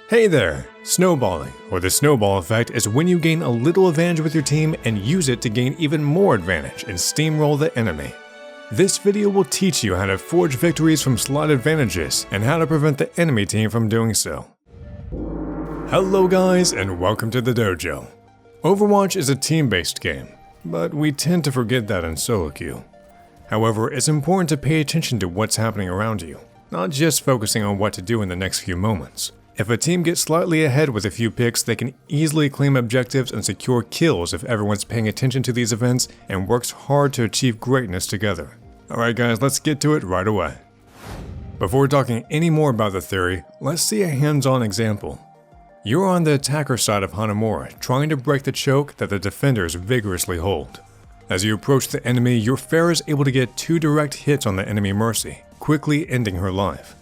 Hey there! Snowballing, or the snowball effect, is when you gain a little advantage with your team and use it to gain even more advantage and steamroll the enemy. This video will teach you how to forge victories from slight advantages and how to prevent the enemy team from doing so. Hello guys, and welcome to the dojo. Overwatch is a team-based game, but we tend to forget that in solo queue. However, it's important to pay attention to what's happening around you, not just focusing on what to do in the next few moments. If a team gets slightly ahead with a few picks, they can easily claim objectives and secure kills if everyone's paying attention to these events and works hard to achieve greatness together. Alright guys, let's get to it right away. Before talking any more about the theory, let's see a hands-on example. You're on the attacker side of Hanamura, trying to break the choke that the defenders vigorously hold. As you approach the enemy, your Pharah is able to get 2 direct hits on the enemy Mercy, quickly ending her life.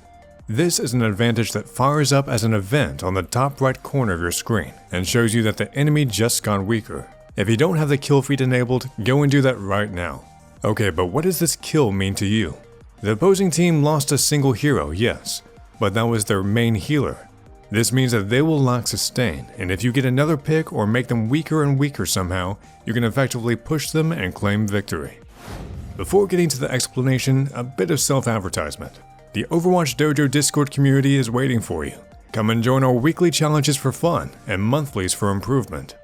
This is an advantage that fires up as an event on the top right corner of your screen and shows you that the enemy just got weaker. If you don't have the kill feed enabled, go and do that right now. Okay, but what does this kill mean to you? The opposing team lost a single hero, yes, but that was their main healer. This means that they will lack sustain, and if you get another pick or make them weaker and weaker somehow, you can effectively push them and claim victory. Before getting to the explanation, a bit of self-advertisement. The Overwatch Dojo Discord community is waiting for you. Come and join our weekly challenges for fun and monthlies for improvement.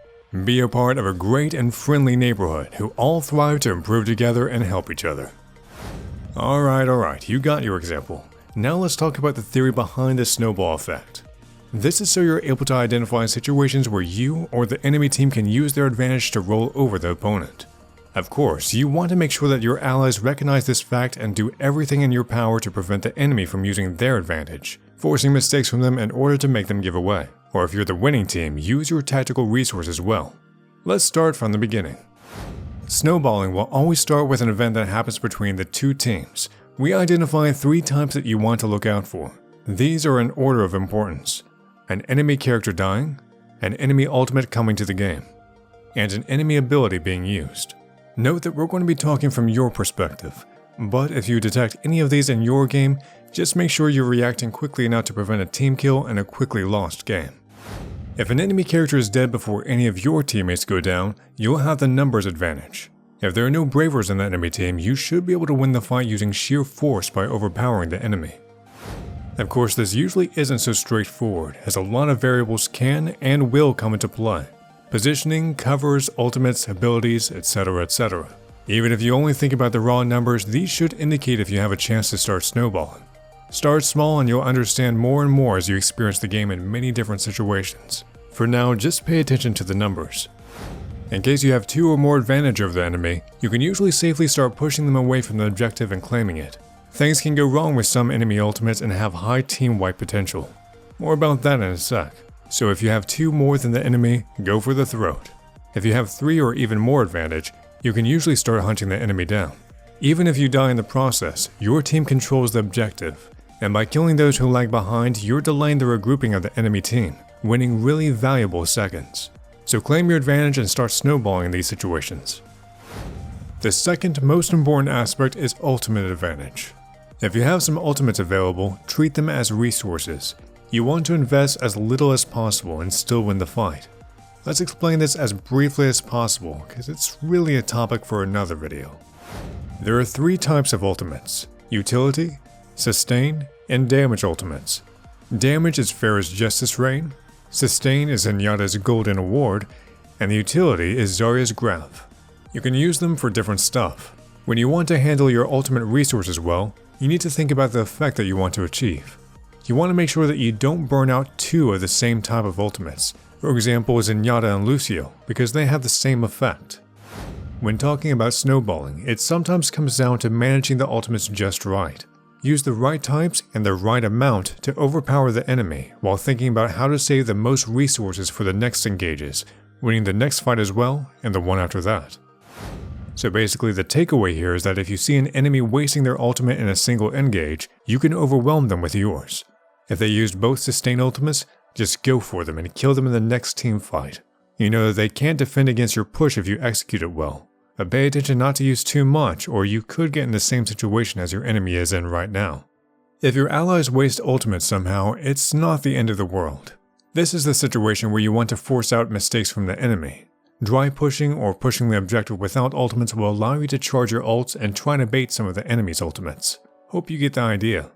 Be a part of a great and friendly neighborhood who all thrive to improve together and help each other. Alright, you got your example. Now let's talk about the theory behind the snowball effect. This is so you're able to identify situations where you or the enemy team can use their advantage to roll over the opponent. Of course, you want to make sure that your allies recognize this fact and do everything in your power to prevent the enemy from using their advantage, forcing mistakes from them in order to make them give away. Or if you're the winning team, use your tactical resources well. Let's start from the beginning. Snowballing will always start with an event that happens between the 2 teams. We identify 3 types that you want to look out for. These are in order of importance: an enemy character dying, an enemy ultimate coming to the game, and an enemy ability being used. Note that we're going to be talking from your perspective, but if you detect any of these in your game, just make sure you're reacting quickly enough to prevent a team kill and a quickly lost game. If an enemy character is dead before any of your teammates go down, you'll have the numbers advantage. If there are no Bravers in the enemy team, you should be able to win the fight using sheer force by overpowering the enemy. Of course, this usually isn't so straightforward, as a lot of variables can and will come into play. Positioning, covers, ultimates, abilities, etc. Even if you only think about the raw numbers, these should indicate if you have a chance to start snowballing. Start small and you'll understand more and more as you experience the game in many different situations. For now, just pay attention to the numbers. In case you have 2 or more advantage over the enemy, you can usually safely start pushing them away from the objective and claiming it. Things can go wrong with some enemy ultimates and have high team wipe potential. More about that in a sec. So if you have 2 more than the enemy, go for the throat. If you have 3 or even more advantage, you can usually start hunting the enemy down. Even if you die in the process, your team controls the objective, and by killing those who lag behind, you're delaying the regrouping of the enemy team, winning really valuable seconds. So claim your advantage and start snowballing in these situations. The second most important aspect is ultimate advantage. If you have some ultimates available, treat them as resources. You want to invest as little as possible and still win the fight. Let's explain this as briefly as possible, because it's really a topic for another video. There are 3 types of ultimates: utility, sustain, and damage ultimates. Damage is Pharah's Justice Rain, sustain is Zenyatta's Golden Award, and the utility is Zarya's Grav. You can use them for different stuff. When you want to handle your ultimate resources well, you need to think about the effect that you want to achieve. You want to make sure that you don't burn out 2 of the same type of ultimates, for example Zenyatta and Lucio, because they have the same effect. When talking about snowballing, it sometimes comes down to managing the ultimates just right. Use the right types and the right amount to overpower the enemy, while thinking about how to save the most resources for the next engages, winning the next fight as well, and the one after that. So basically the takeaway here is that if you see an enemy wasting their ultimate in a single engage, you can overwhelm them with yours. If they used both sustain ultimates, just go for them and kill them in the next team fight. You know that they can't defend against your push if you execute it well. But pay attention not to use too much, or you could get in the same situation as your enemy is in right now. If your allies waste ultimates somehow, it's not the end of the world. This is the situation where you want to force out mistakes from the enemy. Dry pushing or pushing the objective without ultimates will allow you to charge your ults and try to bait some of the enemy's ultimates. Hope you get the idea.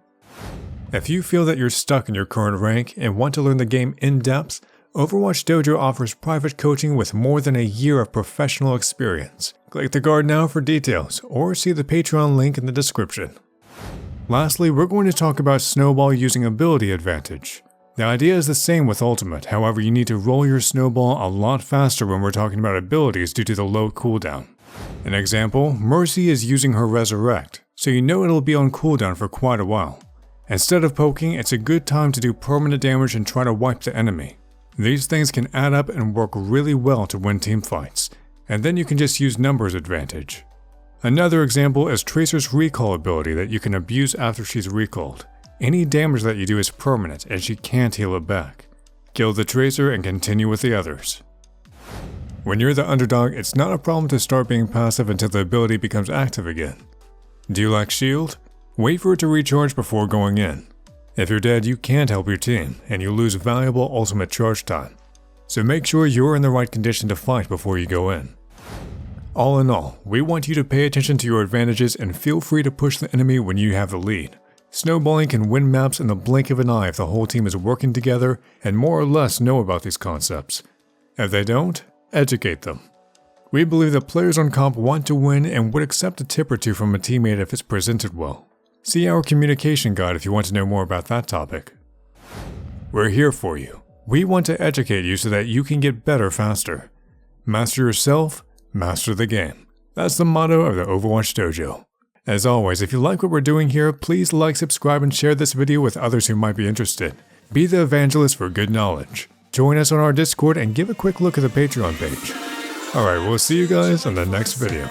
If you feel that you're stuck in your current rank and want to learn the game in depth, Overwatch Dojo offers private coaching with more than a year of professional experience. Click the card now for details, or see the Patreon link in the description. Lastly, we're going to talk about Snowball using ability advantage. The idea is the same with Ultimate, however you need to roll your Snowball a lot faster when we're talking about abilities due to the low cooldown. An example, Mercy is using her Resurrect, so you know it'll be on cooldown for quite a while. Instead of poking, it's a good time to do permanent damage and try to wipe the enemy. These things can add up and work really well to win team fights, and then you can just use numbers advantage. Another example is Tracer's recall ability that you can abuse after she's recalled. Any damage that you do is permanent and she can't heal it back. Kill the Tracer and continue with the others. When you're the underdog, it's not a problem to start being passive until the ability becomes active again. Do you lack shield? Wait for it to recharge before going in. If you're dead, you can't help your team, and you lose valuable ultimate charge time. So make sure you're in the right condition to fight before you go in. All in all, we want you to pay attention to your advantages and feel free to push the enemy when you have the lead. Snowballing can win maps in the blink of an eye if the whole team is working together and more or less know about these concepts. If they don't, educate them. We believe that players on comp want to win and would accept a tip or two from a teammate if it's presented well. See our communication guide if you want to know more about that topic. We're here for you. We want to educate you so that you can get better faster. Master yourself, master the game. That's the motto of the Overwatch Dojo. As always, if you like what we're doing here, please like, subscribe, and share this video with others who might be interested. Be the evangelist for good knowledge. Join us on our Discord and give a quick look at the Patreon page. Alright, we'll see you guys in the next video.